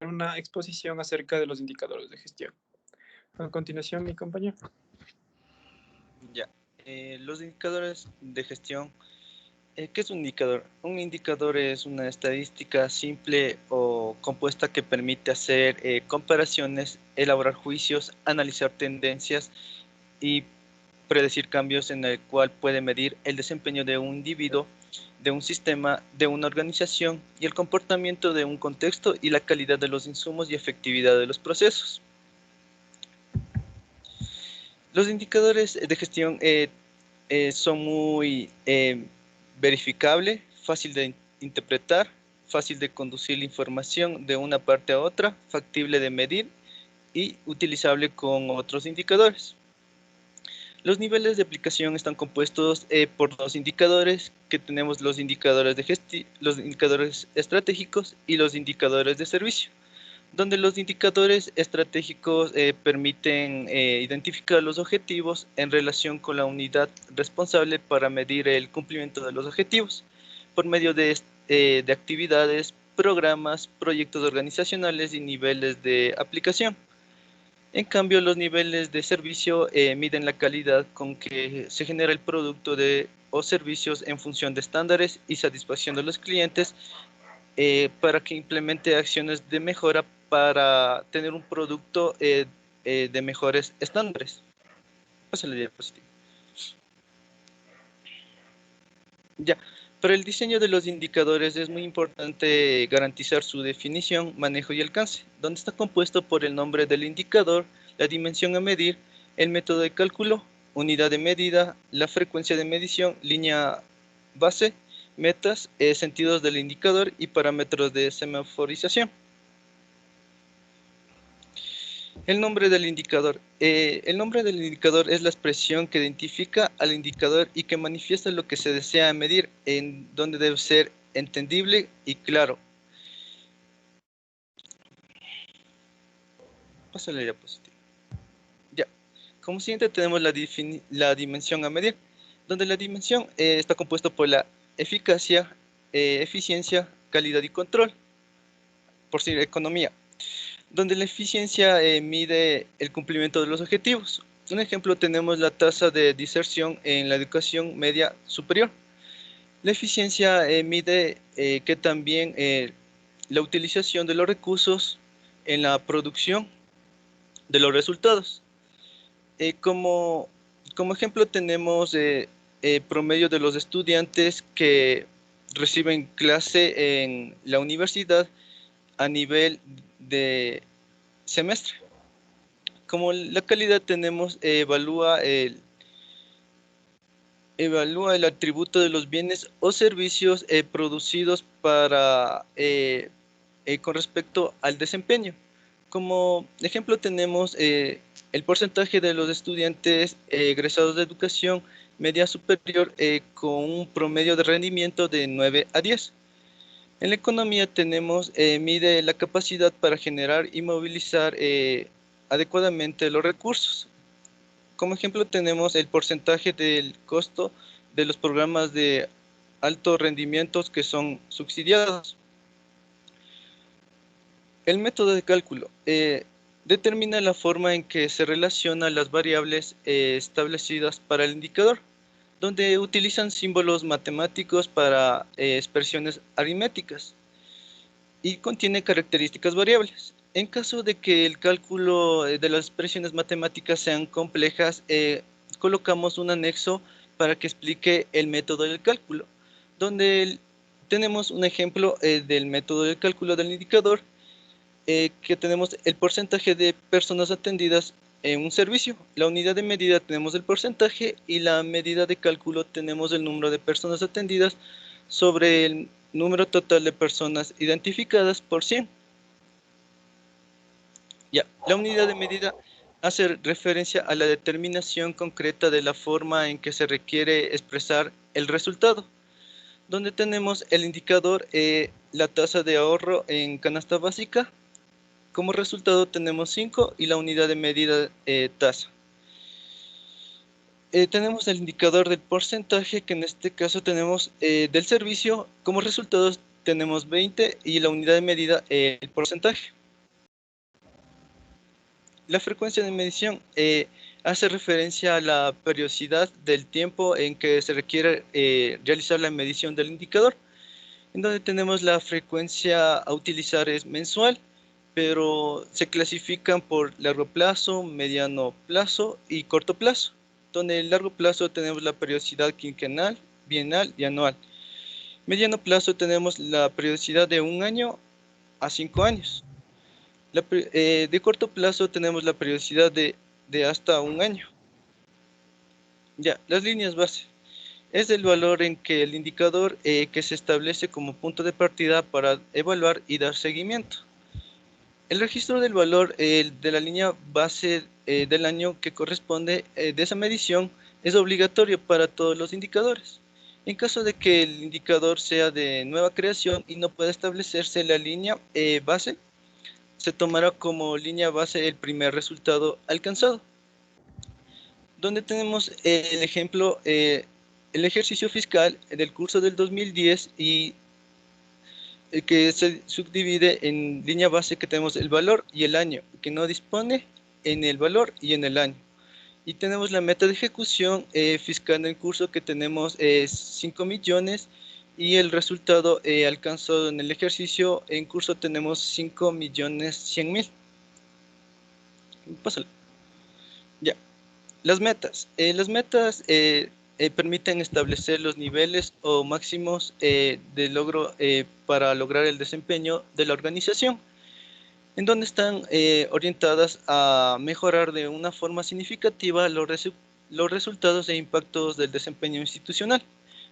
una exposición acerca de los indicadores de gestión. A continuación, mi compañero. Ya, los indicadores de gestión. ¿Qué es un indicador? Un indicador es una estadística simple o compuesta que permite hacer comparaciones, elaborar juicios, analizar tendencias y predecir cambios, en el cual puede medir el desempeño de un individuo, de un sistema, de una organización y el comportamiento de un contexto y la calidad de los insumos y efectividad de los procesos. Los indicadores de gestión son muy verificables, fácil de interpretar, fácil de conducir la información de una parte a otra, factible de medir y utilizable con otros indicadores. Los niveles de aplicación están compuestos por dos indicadores, que tenemos los indicadores de gestión, los indicadores estratégicos y los indicadores de servicio, donde los indicadores estratégicos permiten identificar los objetivos en relación con la unidad responsable para medir el cumplimiento de los objetivos por medio de actividades, programas, proyectos organizacionales y niveles de aplicación. En cambio, los niveles de servicio miden la calidad con que se genera el producto o servicios en función de estándares y satisfacción de los clientes, para que implemente acciones de mejora para tener un producto de mejores estándares. Pásale la diapositiva. Ya, para el diseño de los indicadores es muy importante garantizar su definición, manejo y alcance, donde está compuesto por el nombre del indicador, la dimensión a medir, el método de cálculo, unidad de medida, la frecuencia de medición, línea base, metas, sentidos del indicador y parámetros de semaforización. El nombre del indicador. El nombre del indicador es la expresión que identifica al indicador y que manifiesta lo que se desea medir, en donde debe ser entendible y claro. Pasa la diapositiva. Ya. Como siguiente tenemos la dimensión a medir, donde la dimensión está compuesta por la eficacia, eficiencia, calidad y control, por decir economía, donde la eficiencia mide el cumplimiento de los objetivos. Un ejemplo, tenemos la tasa de diserción en la educación media superior. La eficiencia mide que también la utilización de los recursos en la producción de los resultados. Como ejemplo tenemos promedio de los estudiantes que reciben clase en la universidad a nivel de semestre. Como la calidad tenemos, evalúa el atributo de los bienes o servicios producidos con respecto al desempeño. Como ejemplo tenemos el porcentaje de los estudiantes egresados de educación media superior con un promedio de rendimiento de 9 a 10. En la economía tenemos, mide la capacidad para generar y movilizar adecuadamente los recursos. Como ejemplo tenemos el porcentaje del costo de los programas de alto rendimiento que son subsidiados. El método de cálculo determina la forma en que se relacionan las variables establecidas para el indicador, donde utilizan símbolos matemáticos para expresiones aritméticas y contiene características variables. En caso de que el cálculo de las expresiones matemáticas sean complejas, colocamos un anexo para que explique el método del cálculo, donde tenemos un ejemplo del método del cálculo del indicador, que tenemos el porcentaje de personas atendidas en un servicio. La unidad de medida tenemos el porcentaje y la medida de cálculo tenemos el número de personas atendidas sobre el número total de personas identificadas por 100. Ya, la unidad de medida hace referencia a la determinación concreta de la forma en que se requiere expresar el resultado, donde tenemos el indicador, la tasa de ahorro en canasta básica. Como resultado tenemos 5 y la unidad de medida tasa. Tenemos el indicador del porcentaje, que en este caso tenemos del servicio. Como resultados tenemos 20 y la unidad de medida el porcentaje. La frecuencia de medición hace referencia a la periodicidad del tiempo en que se requiere realizar la medición del indicador, en donde tenemos la frecuencia a utilizar es mensual, pero se clasifican por largo plazo, mediano plazo y corto plazo, donde en el largo plazo tenemos la periodicidad quinquenal, bienal y anual. Mediano plazo tenemos la periodicidad de 1 año a 5 años. De corto plazo tenemos la periodicidad de hasta 1 año. Ya, las líneas base. Es el valor en que el indicador que se establece como punto de partida para evaluar y dar seguimiento. El registro del valor de la línea base del año que corresponde de esa medición es obligatorio para todos los indicadores. En caso de que el indicador sea de nueva creación y no pueda establecerse la línea base, se tomará como línea base el primer resultado alcanzado. Donde tenemos el ejemplo, el ejercicio fiscal del curso del 2010 y que se subdivide en línea base que tenemos el valor y el año, que no dispone en el valor y en el año. Y tenemos la meta de ejecución fiscal del curso que tenemos 5 millones y el resultado alcanzado en el ejercicio en curso tenemos 5.100.000. Pásale. Ya. Las metas. Las metas permiten establecer los niveles o máximos de logro para lograr el desempeño de la organización, en donde están orientadas a mejorar de una forma significativa los resultados e impactos del desempeño institucional,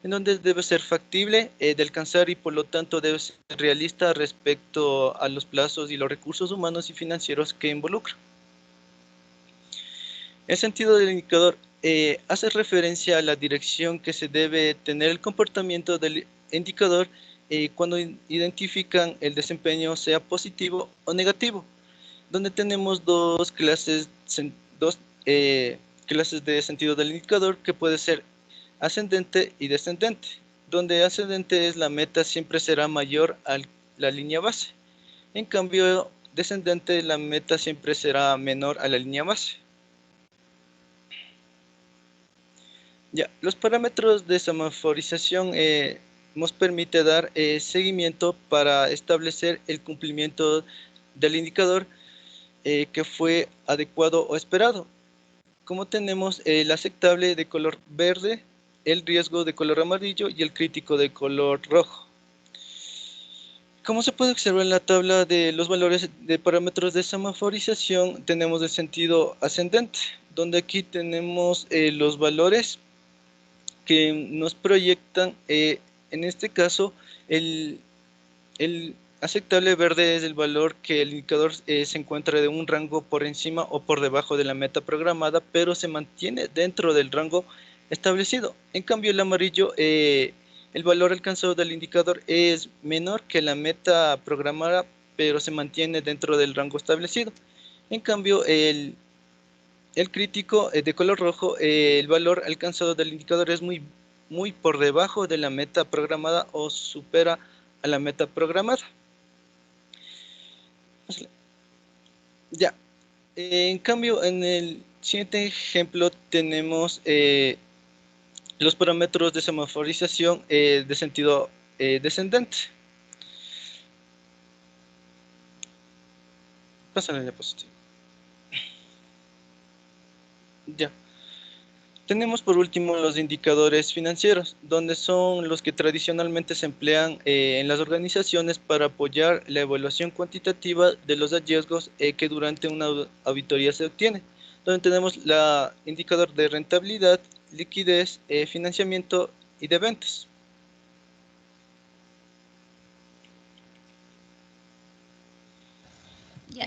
en donde debe ser factible de alcanzar y por lo tanto debe ser realista respecto a los plazos y los recursos humanos y financieros que involucra. El sentido del indicador hace referencia a la dirección que se debe tener el comportamiento del indicador cuando identifican el desempeño sea positivo o negativo, donde tenemos dos clases de sentido del indicador que puede ser ascendente y descendente, donde ascendente es la meta siempre será mayor a la línea base, en cambio descendente la meta siempre será menor a la línea base. Ya, los parámetros de semaforización nos permite dar seguimiento para establecer el cumplimiento del indicador que fue adecuado o esperado. Como tenemos el aceptable de color verde, el riesgo de color amarillo y el crítico de color rojo. Como se puede observar en la tabla de los valores de parámetros de semaforización, tenemos el sentido ascendente, donde aquí tenemos los valores que nos proyectan, en este caso, el aceptable verde es el valor que el indicador se encuentra de un rango por encima o por debajo de la meta programada, pero se mantiene dentro del rango establecido. En cambio, el amarillo, el valor alcanzado del indicador es menor que la meta programada, pero se mantiene dentro del rango establecido. En cambio, el crítico de color rojo, el valor alcanzado del indicador es muy por debajo de la meta programada o supera a la meta programada. Ya. En cambio, en el siguiente ejemplo tenemos los parámetros de semaforización de sentido descendente. Pásale la diapositiva. Ya. Tenemos por último los indicadores financieros, donde son los que tradicionalmente se emplean en las organizaciones para apoyar la evaluación cuantitativa de los hallazgos que durante una auditoría se obtiene, donde tenemos el indicador de rentabilidad, liquidez, financiamiento y de ventas.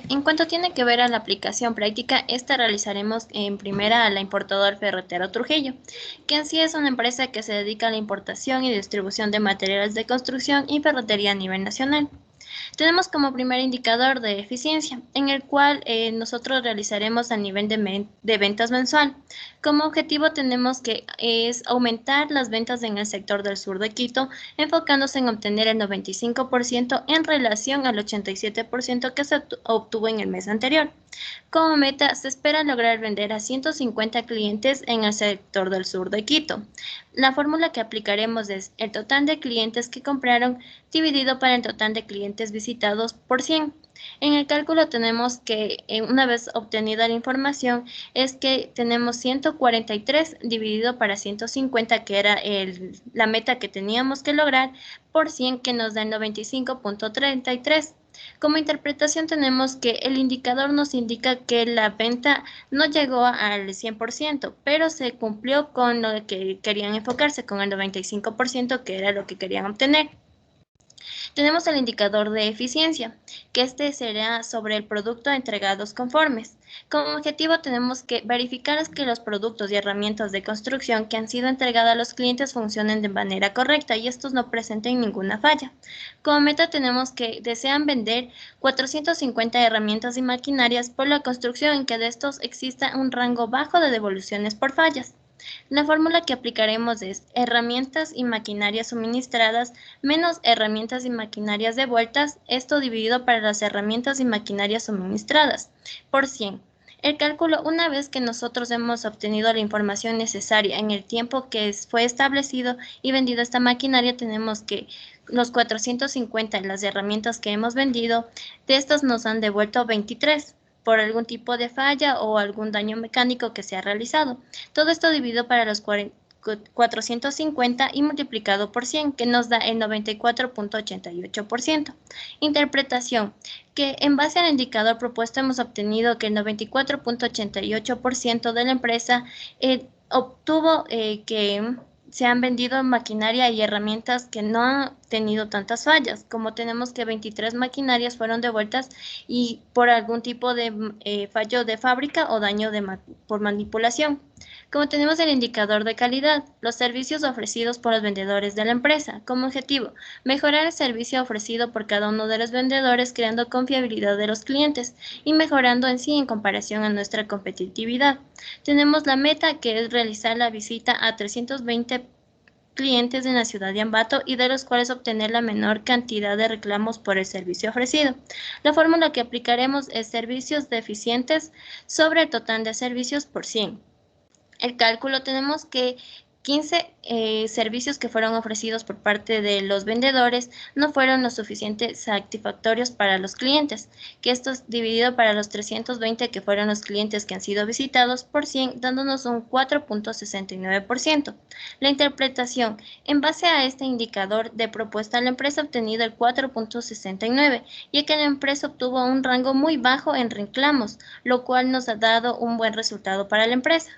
En cuanto tiene que ver a la aplicación práctica, esta realizaremos en primera a la importadora Ferretero Trujillo, que en sí es una empresa que se dedica a la importación y distribución de materiales de construcción y ferretería a nivel nacional. Tenemos como primer indicador de eficiencia, en el cual nosotros realizaremos a nivel de ventas mensual. Como objetivo tenemos que es aumentar las ventas en el sector del sur de Quito, enfocándose en obtener el 95% en relación al 87% que se obtuvo en el mes anterior. Como meta, se espera lograr vender a 150 clientes en el sector del sur de Quito. La fórmula que aplicaremos es el total de clientes que compraron dividido para el total de clientes visitados por 100. En el cálculo tenemos que, una vez obtenida la información, es que tenemos 143 dividido para 150, que era la meta que teníamos que lograr, por 100, que nos da el 95.33. Como interpretación tenemos que el indicador nos indica que la venta no llegó al 100%, pero se cumplió con lo que querían enfocarse, con el 95%, que era lo que querían obtener. Tenemos el indicador de eficiencia, que este será sobre el producto entregados conformes. Como objetivo tenemos que verificar que los productos y herramientas de construcción que han sido entregadas a los clientes funcionen de manera correcta y estos no presenten ninguna falla. Como meta tenemos que desean vender 450 herramientas y maquinarias por la construcción, en que de estos exista un rango bajo de devoluciones por fallas. La fórmula que aplicaremos es herramientas y maquinarias suministradas menos herramientas y maquinarias devueltas, esto dividido para las herramientas y maquinarias suministradas, por 100. El cálculo, una vez que nosotros hemos obtenido la información necesaria en el tiempo que fue establecido y vendido esta maquinaria, tenemos que los 450 las herramientas que hemos vendido, de estas nos han devuelto 23 por algún tipo de falla o algún daño mecánico que se ha realizado. Todo esto dividido para los 450 y multiplicado por 100, que nos da el 94.88%. Interpretación, que en base al indicador propuesto hemos obtenido que el 94.88% de la empresa obtuvo que se han vendido maquinaria y herramientas que no han tenido tantas fallas, como tenemos que 23 maquinarias fueron devueltas y por algún tipo de fallo de fábrica o daño por manipulación. Como tenemos el indicador de calidad, los servicios ofrecidos por los vendedores de la empresa, como objetivo, mejorar el servicio ofrecido por cada uno de los vendedores, creando confiabilidad de los clientes y mejorando en sí en comparación a nuestra competitividad. Tenemos la meta, que es realizar la visita a 320 clientes en la ciudad de Ambato y de los cuales obtener la menor cantidad de reclamos por el servicio ofrecido. La fórmula que aplicaremos es servicios deficientes sobre el total de servicios por 100. El cálculo tenemos que 15 servicios que fueron ofrecidos por parte de los vendedores no fueron lo suficiente satisfactorios para los clientes, que esto es dividido para los 320 que fueron los clientes que han sido visitados por 100, dándonos un 4.69%. La interpretación, en base a este indicador de propuesta, la empresa ha obtenido el 4.69, ya que la empresa obtuvo un rango muy bajo en reclamos, lo cual nos ha dado un buen resultado para la empresa.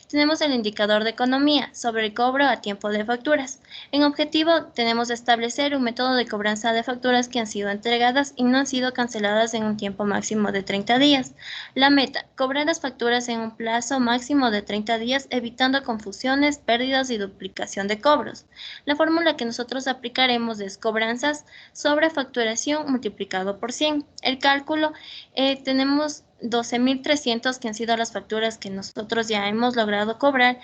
Tenemos el indicador de economía sobre el cobro a tiempo de facturas. En objetivo, tenemos establecer un método de cobranza de facturas que han sido entregadas y no han sido canceladas en un tiempo máximo de 30 días. La meta, cobrar las facturas en un plazo máximo de 30 días, evitando confusiones, pérdidas y duplicación de cobros. La fórmula que nosotros aplicaremos es cobranzas sobre facturación multiplicado por 100. El cálculo, tenemos 12.300 que han sido las facturas que nosotros ya hemos logrado cobrar,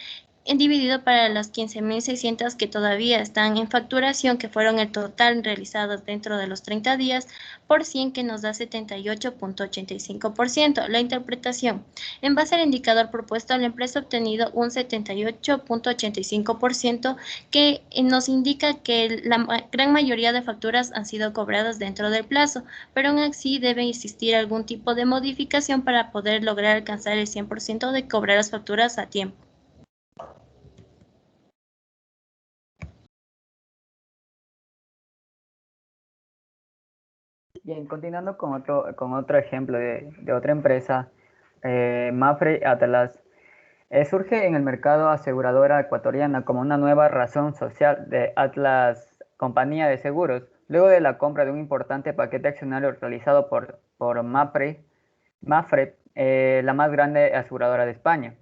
dividido para las 15.600 que todavía están en facturación, que fueron el total realizados dentro de los 30 días, por 100, que nos da 78.85%. La interpretación, en base al indicador propuesto, la empresa ha obtenido un 78.85%, que nos indica que la gran mayoría de facturas han sido cobradas dentro del plazo, pero aún así debe existir algún tipo de modificación para poder lograr alcanzar el 100% de cobrar las facturas a tiempo. Bien, continuando con otro ejemplo de otra empresa, Mapfre Atlas. Surge en el mercado aseguradora ecuatoriana como una nueva razón social de Atlas Compañía de Seguros, luego de la compra de un importante paquete accionario realizado por Mapfre, la más grande aseguradora de España.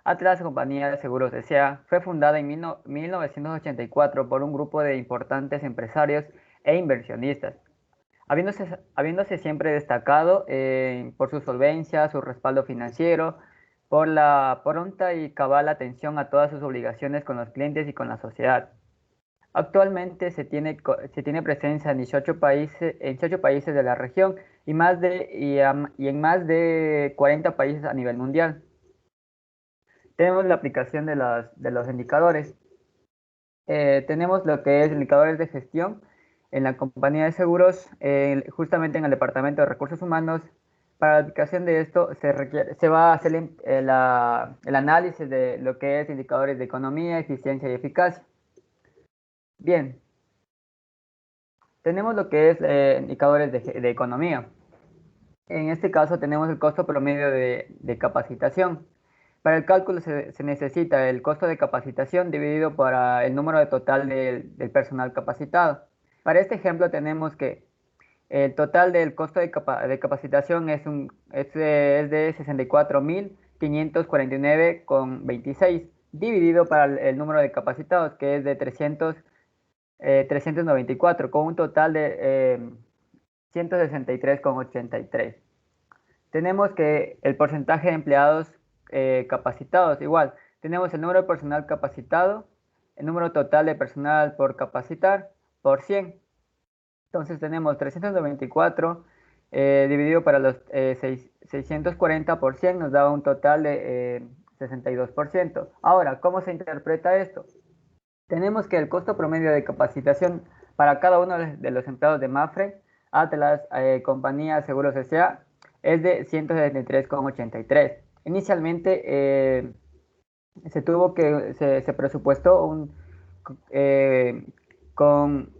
Atlas Compañía de Seguros S.A. fue fundada en 1984 por un grupo de importantes empresarios e inversionistas. habiéndose siempre destacado por su solvencia, su respaldo financiero, por la pronta y cabal atención a todas sus obligaciones con los clientes y con la sociedad. Actualmente se tiene presencia en 18 países de la región y en más de 40 países a nivel mundial. Tenemos la aplicación de los indicadores. Tenemos lo que es indicadores de gestión en la compañía de seguros, justamente en el Departamento de Recursos Humanos. Para la aplicación de esto se va a hacer el análisis de lo que es indicadores de economía, eficiencia y eficacia. Bien, tenemos lo que es indicadores de economía. En este caso tenemos el costo promedio de capacitación. Para el cálculo se necesita el costo de capacitación dividido por el número total del personal capacitado. Para este ejemplo tenemos que el total del costo de capacitación es de 64.549,26 dividido para el número de capacitados, que es de 394, con un total de 163,83. Tenemos que el porcentaje de empleados capacitados, igual, tenemos el número de personal capacitado, el número total de personal por capacitar, por 100. Entonces tenemos 394 dividido para los 640 por 100 nos da un total de 62%. Ahora, ¿cómo se interpreta esto? Tenemos que el costo promedio de capacitación para cada uno de los empleados de MAPFRE, Atlas, Compañía Seguros S.A., es de 173,83. Inicialmente se presupuestó con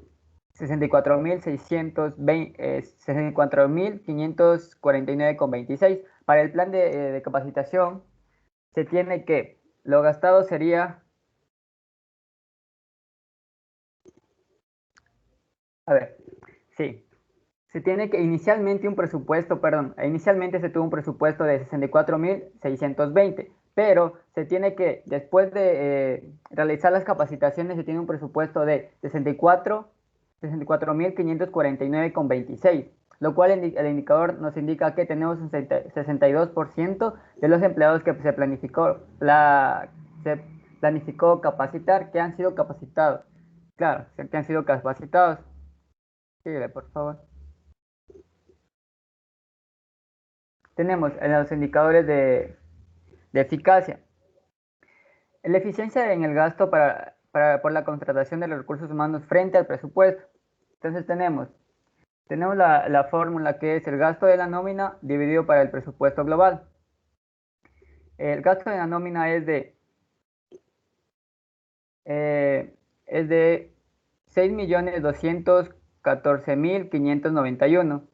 64.549,26. Para el plan de capacitación se tiene que lo gastado sería, a ver, sí, se tiene que inicialmente se tuvo un presupuesto de 64.620, pero se tiene que, después de realizar las capacitaciones, se tiene un presupuesto de 64.549,26, lo cual el indicador nos indica que tenemos un 62% de los empleados que se planificó capacitar, que han sido capacitados. Claro, que han sido capacitados. Síguele, por favor. Tenemos en los indicadores de eficacia. La eficiencia en el gasto por la contratación de los recursos humanos frente al presupuesto. Entonces tenemos la fórmula que es el gasto de la nómina dividido para el presupuesto global. El gasto de la nómina es de 6.214.591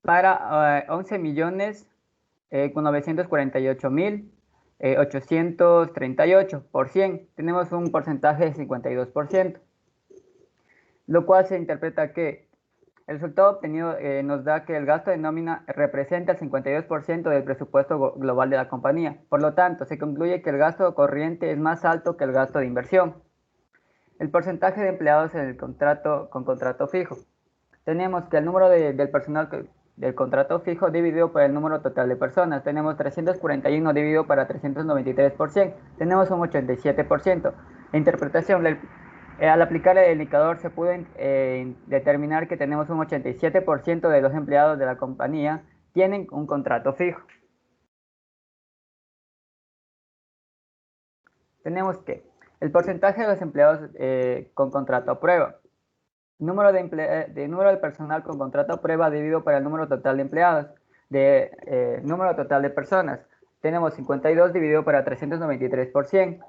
para 11.948.838. Por 100 tenemos un porcentaje de 52%, lo cual se interpreta que el resultado obtenido nos da que el gasto de nómina representa el 52% del presupuesto global de la compañía. Por lo tanto, se concluye que el gasto corriente es más alto que el gasto de inversión. El porcentaje de empleados en el contrato con contrato fijo. Tenemos que el número del personal del contrato fijo dividido por el número total de personas. Tenemos 341 dividido para 393%. Tenemos un 87%. La interpretación, al aplicar el indicador se pudo determinar que tenemos un 87% de los empleados de la compañía tienen un contrato fijo. Tenemos que el porcentaje de los empleados con contrato a prueba. Número de personal con contrato a prueba dividido por el número total de empleados. Número total de personas. Tenemos 52 dividido para 393%.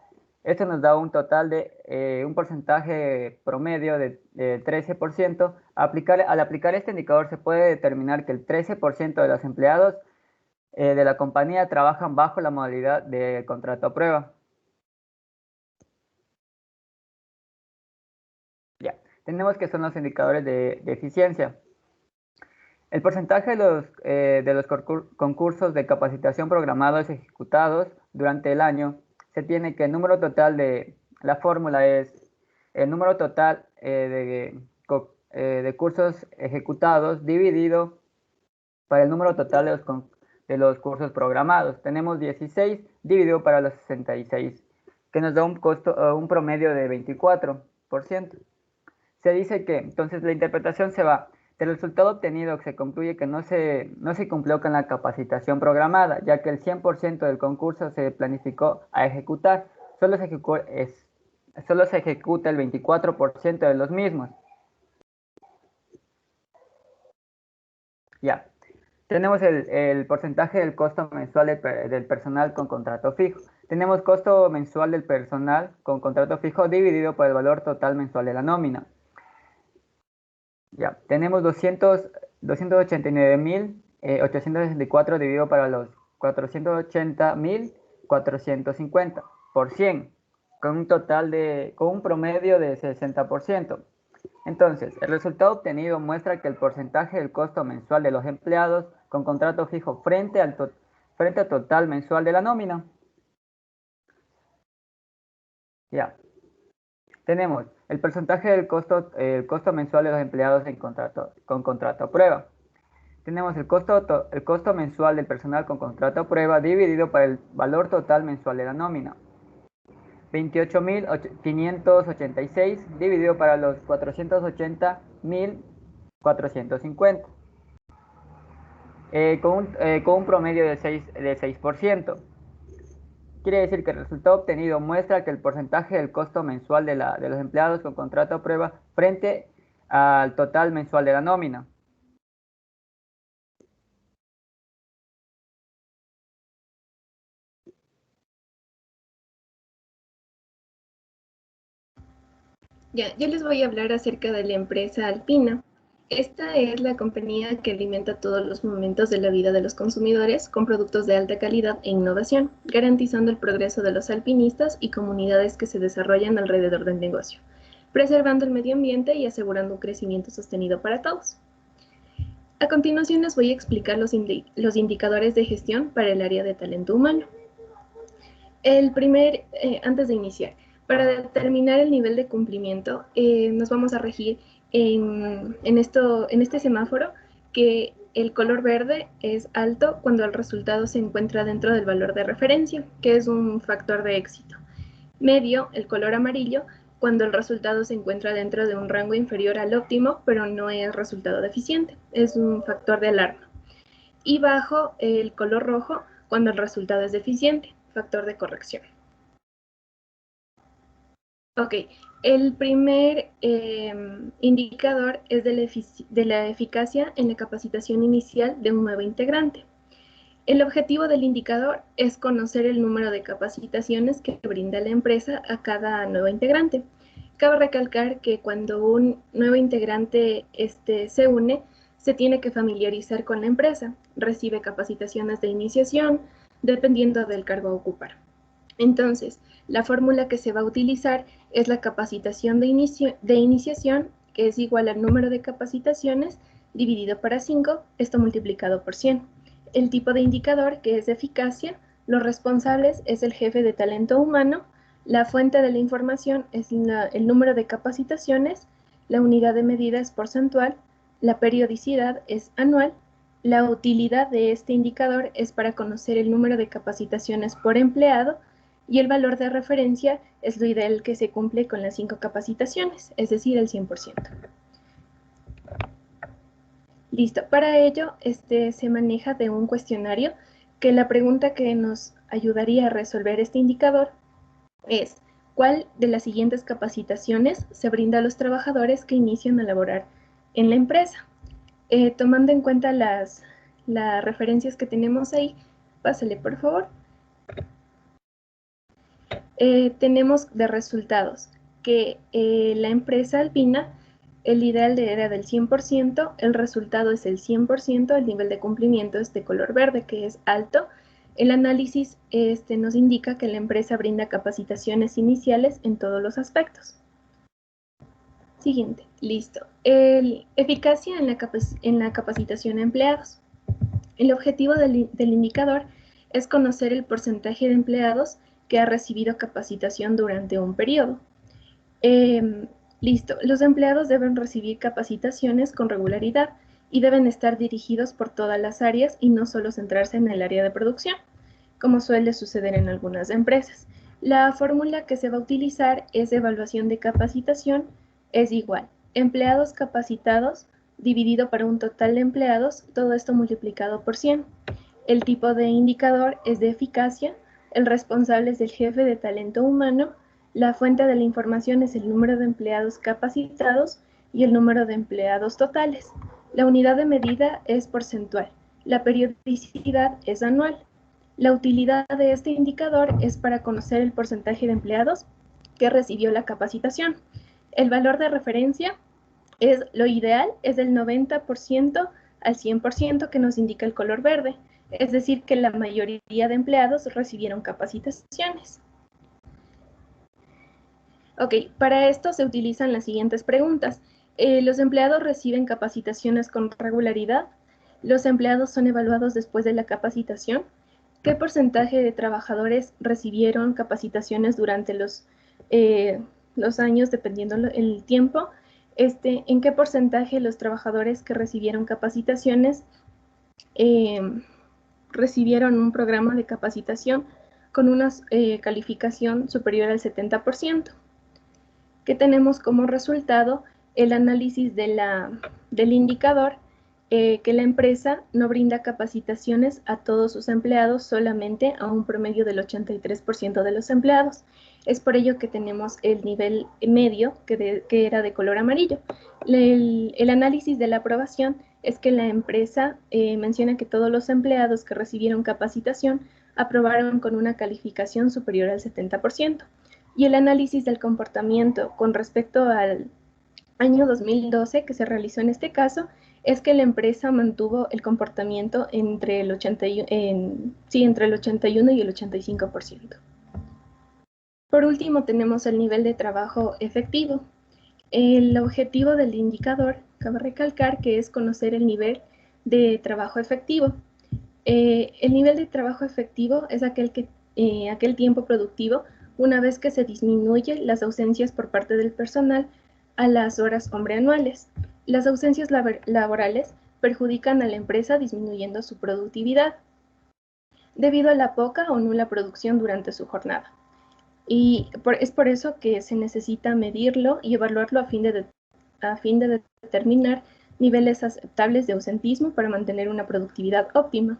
Esto nos da un total de un porcentaje promedio de 13%. Al aplicar este indicador se puede determinar que el 13% de los empleados de la compañía trabajan bajo la modalidad de contrato a prueba. Ya, tenemos que son los indicadores de eficiencia. El porcentaje de los concursos de capacitación programados y ejecutados durante el año, se tiene que el número total la fórmula es el número total de de cursos ejecutados dividido para el número total de los cursos programados. Tenemos 16 dividido para los 66, que nos da un promedio de 24%. Se dice que entonces la interpretación se va del resultado obtenido, que se concluye que no se cumplió con la capacitación programada, ya que el 100% del concurso se planificó a ejecutar, solo se ejecuta el 24% de los mismos. Ya. Tenemos el porcentaje del costo mensual del personal con contrato fijo. Tenemos costo mensual del personal con contrato fijo dividido por el valor total mensual de la nómina. Ya, tenemos 289.864 dividido para los 480.450 por 100, con un promedio de 60%. Entonces, el resultado obtenido muestra que el porcentaje del costo mensual de los empleados con contrato fijo frente al total mensual de la nómina. Ya. Tenemos el porcentaje del costo mensual de los empleados con contrato a prueba. Tenemos el costo mensual del personal con contrato a prueba dividido por el valor total mensual de la nómina. 28.586 dividido para los 480.450, con un promedio de 6%. Quiere decir que el resultado obtenido muestra que el porcentaje del costo mensual de los empleados con contrato a prueba frente al total mensual de la nómina. Ya, yo les voy a hablar acerca de la empresa Alpina. Esta es la compañía que alimenta todos los momentos de la vida de los consumidores con productos de alta calidad e innovación, garantizando el progreso de los alpinistas y comunidades que se desarrollan alrededor del negocio, preservando el medio ambiente y asegurando un crecimiento sostenido para todos. A continuación les voy a explicar los indicadores de gestión para el área de talento humano. Antes de iniciar, para determinar el nivel de cumplimiento, nos vamos a regir en este semáforo que el color verde es alto cuando el resultado se encuentra dentro del valor de referencia, que es un factor de éxito. Medio, el color amarillo, cuando el resultado se encuentra dentro de un rango inferior al óptimo, pero no es resultado deficiente, es un factor de alarma. Y bajo, el color rojo, cuando el resultado es deficiente, factor de corrección. Ok, el primer indicador es de la eficacia en la capacitación inicial de un nuevo integrante. El objetivo del indicador es conocer el número de capacitaciones que brinda la empresa a cada nuevo integrante. Cabe recalcar que cuando un nuevo integrante se une, se tiene que familiarizar con la empresa, recibe capacitaciones de iniciación, dependiendo del cargo a ocupar. Entonces, la fórmula que se va a utilizar es la capacitación de iniciación, que es igual al número de capacitaciones dividido para 5, esto multiplicado por 100. El tipo de indicador, que es de eficacia, los responsables es el jefe de talento humano, la fuente de la información es el número de capacitaciones, la unidad de medida es porcentual, la periodicidad es anual, la utilidad de este indicador es para conocer el número de capacitaciones por empleado, y el valor de referencia es lo ideal que se cumple con las 5 capacitaciones, es decir, el 100%. Listo, para ello se maneja de un cuestionario que la pregunta que nos ayudaría a resolver este indicador es ¿cuál de las siguientes capacitaciones se brinda a los trabajadores que inician a laborar en la empresa? Tomando en cuenta las referencias que tenemos ahí, pásale por favor. Tenemos de resultados que la empresa Alpina, el ideal era del 100%, el resultado es el 100%, el nivel de cumplimiento es de color verde, que es alto. El análisis nos indica que la empresa brinda capacitaciones iniciales en todos los aspectos. Siguiente, listo. Eficacia en la capacitación a empleados. El objetivo del indicador es conocer el porcentaje de empleados que ha recibido capacitación durante un periodo. Listo, los empleados deben recibir capacitaciones con regularidad y deben estar dirigidos por todas las áreas y no solo centrarse en el área de producción, como suele suceder en algunas empresas. La fórmula que se va a utilizar es evaluación de capacitación es igual empleados capacitados dividido para un total de empleados, todo esto multiplicado por 100. El tipo de indicador es de eficacia, el responsable es el jefe de talento humano, la fuente de la información es el número de empleados capacitados y el número de empleados totales. La unidad de medida es porcentual, la periodicidad es anual. La utilidad de este indicador es para conocer el porcentaje de empleados que recibió la capacitación. El valor de referencia es lo ideal, es del 90% al 100% que nos indica el color verde, es decir, que la mayoría de empleados recibieron capacitaciones. Ok, para esto se utilizan las siguientes preguntas. ¿Los empleados reciben capacitaciones con regularidad? ¿Los empleados son evaluados después de la capacitación? ¿Qué porcentaje de trabajadores recibieron capacitaciones durante los años, dependiendo el tiempo? ¿En qué porcentaje los trabajadores que recibieron capacitaciones recibieron un programa de capacitación con una calificación superior al 70%? ¿Qué tenemos como resultado? El análisis del indicador, que la empresa no brinda capacitaciones a todos sus empleados, solamente a un promedio del 83% de los empleados. Es por ello que tenemos el nivel medio, que era de color amarillo. El análisis de la aprobación es que la empresa menciona que todos los empleados que recibieron capacitación aprobaron con una calificación superior al 70%. Y el análisis del comportamiento con respecto al año 2012 que se realizó en este caso es que la empresa mantuvo el comportamiento entre el 81 y el 85%. Por último, tenemos el nivel de trabajo efectivo. El objetivo del indicador, cabe recalcar que es conocer el nivel de trabajo efectivo. El nivel de trabajo efectivo es aquel tiempo productivo una vez que se disminuyen las ausencias por parte del personal a las horas hombre anuales. Las ausencias laborales perjudican a la empresa disminuyendo su productividad debido a la poca o nula producción durante su jornada. Y es por eso que se necesita medirlo y evaluarlo a fin de determinar niveles aceptables de ausentismo para mantener una productividad óptima.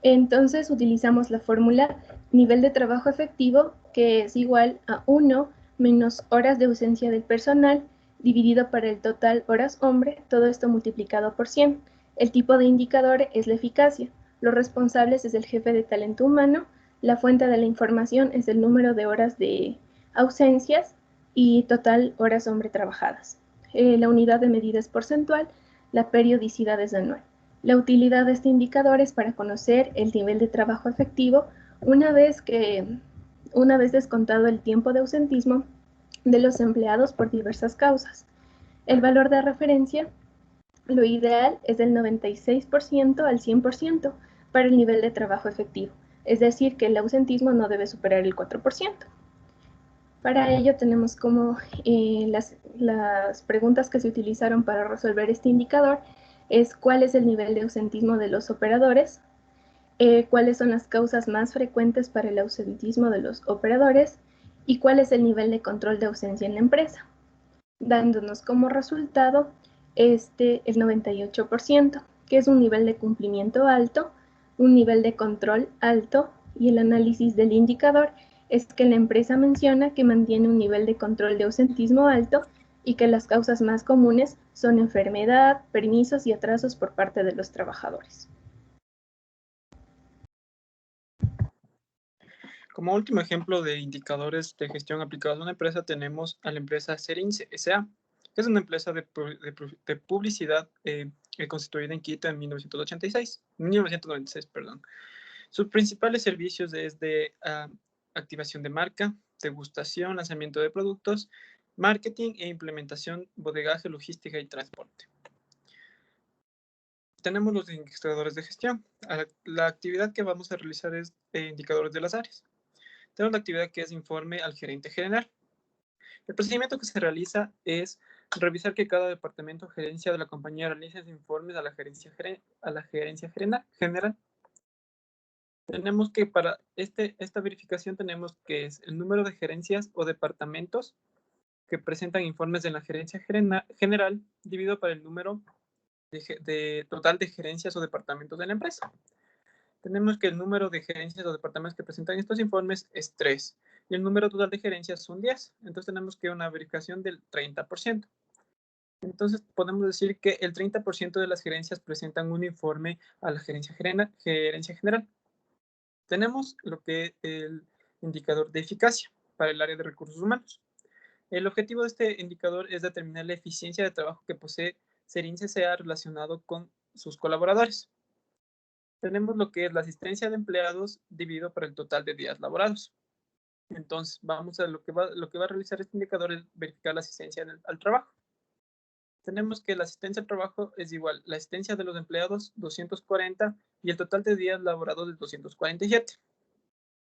Entonces utilizamos la fórmula nivel de trabajo efectivo, que es igual a 1 menos horas de ausencia del personal dividido para el total horas hombre, todo esto multiplicado por 100. El tipo de indicador es la eficacia. Los responsables es el jefe de talento humano, la fuente de la información es el número de horas de ausencias y total horas hombre trabajadas. La unidad de medida es porcentual, la periodicidad es anual. La utilidad de este indicador es para conocer el nivel de trabajo efectivo una vez descontado el tiempo de ausentismo de los empleados por diversas causas. El valor de referencia, lo ideal es del 96% al 100% para el nivel de trabajo efectivo, es decir, que el ausentismo no debe superar el 4%. Para ello tenemos como las preguntas que se utilizaron para resolver este indicador es cuál es el nivel de ausentismo de los operadores, cuáles son las causas más frecuentes para el ausentismo de los operadores y cuál es el nivel de control de ausencia en la empresa, dándonos como resultado el 98%, que es un nivel de cumplimiento alto, un nivel de control alto, y el análisis del indicador es que la empresa menciona que mantiene un nivel de control de ausentismo alto y que las causas más comunes son enfermedad, permisos y atrasos por parte de los trabajadores. Como último ejemplo de indicadores de gestión aplicados a una empresa, tenemos a la empresa Serince S.A., que es una empresa de publicidad constituida en Quito en 1996, perdón. Sus principales servicios es de activación de marca, degustación, lanzamiento de productos, marketing e implementación, bodegaje, logística y transporte. Tenemos los indicadores de gestión. La actividad que vamos a realizar es indicadores de las áreas. Tenemos la actividad que es informe al gerente general. El procedimiento que se realiza es revisar que cada departamento o gerencia de la compañía realice informes a la gerencia general. Tenemos que para esta verificación tenemos que es el número de gerencias o departamentos que presentan informes en la gerencia general dividido por el número de total de gerencias o departamentos de la empresa. Tenemos que el número de gerencias o departamentos que presentan estos informes es 3 y el número total de gerencias son 10. Entonces tenemos que una verificación del 30%. Entonces podemos decir que el 30% de las gerencias presentan un informe a la gerencia general. Tenemos lo que es el indicador de eficacia para el área de recursos humanos. El objetivo de este indicador es determinar la eficiencia de trabajo que posee Cerince S.A. relacionado con sus colaboradores. Tenemos lo que es la asistencia de empleados dividido por el total de días laborados. Entonces, vamos a lo que va a realizar este indicador es verificar la asistencia al trabajo. Tenemos que la asistencia al trabajo es igual la asistencia de los empleados 240 y el total de días laborados es 247.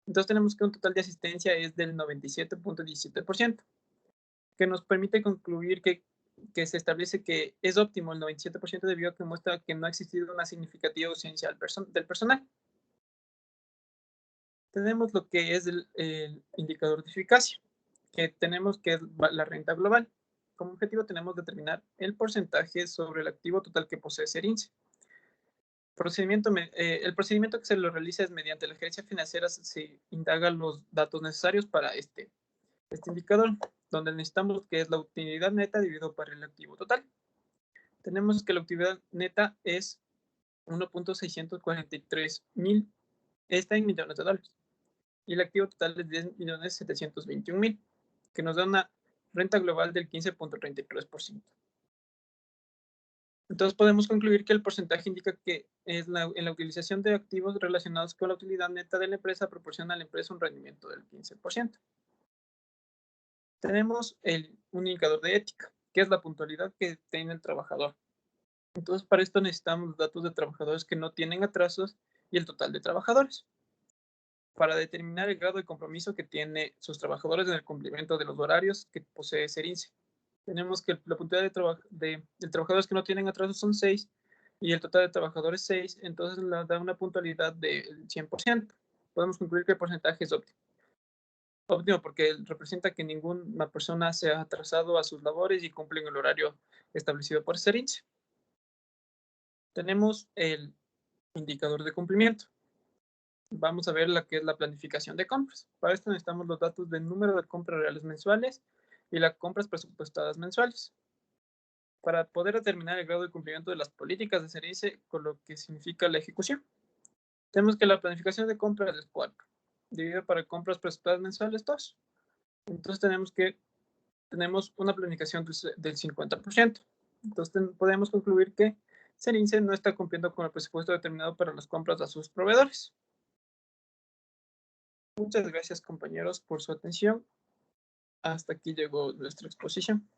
Entonces tenemos que un total de asistencia es del 97.17%, que nos permite concluir que se establece que es óptimo el 97% debido a que muestra que no ha existido una significativa ausencia del personal. Tenemos lo que es el indicador de eficacia, que tenemos que es la renta global. Como objetivo tenemos determinar el porcentaje sobre el activo total que posee Cerince. El procedimiento que se lo realiza es mediante la gerencia financiera, se indagan los datos necesarios para este indicador, donde necesitamos que es la utilidad neta dividido por el activo total. Tenemos que la utilidad neta es 1.643.000, está en millones de dólares, y el activo total es 10.721.000, que nos da una renta global del 15.33%. Entonces podemos concluir que el porcentaje indica que en la utilización de activos relacionados con la utilidad neta de la empresa proporciona a la empresa un rendimiento del 15%. Tenemos un indicador de ética, que es la puntualidad que tiene el trabajador. Entonces para esto necesitamos datos de trabajadores que no tienen atrasos y el total de trabajadores, para determinar el grado de compromiso que tienen sus trabajadores en el cumplimiento de los horarios que posee Cerince. Tenemos que la puntualidad de trabajadores que no tienen atrasos son 6 y el total de trabajadores 6, entonces nos da una puntualidad del 100%. Podemos concluir que el porcentaje es óptimo. Óptimo porque representa que ninguna persona se ha atrasado a sus labores y cumplen el horario establecido por Cerince. Tenemos el indicador de cumplimiento. Vamos a ver la que es la planificación de compras. Para esto necesitamos los datos del número de compras reales mensuales y las compras presupuestadas mensuales, para poder determinar el grado de cumplimiento de las políticas de Cerince con lo que significa la ejecución. Tenemos que la planificación de compras es 4, dividido para compras presupuestadas mensuales 2. Entonces tenemos una planificación del 50%. Entonces podemos concluir que Cerince no está cumpliendo con el presupuesto determinado para las compras a sus proveedores. Muchas gracias, compañeros, por su atención. Hasta aquí llegó nuestra exposición.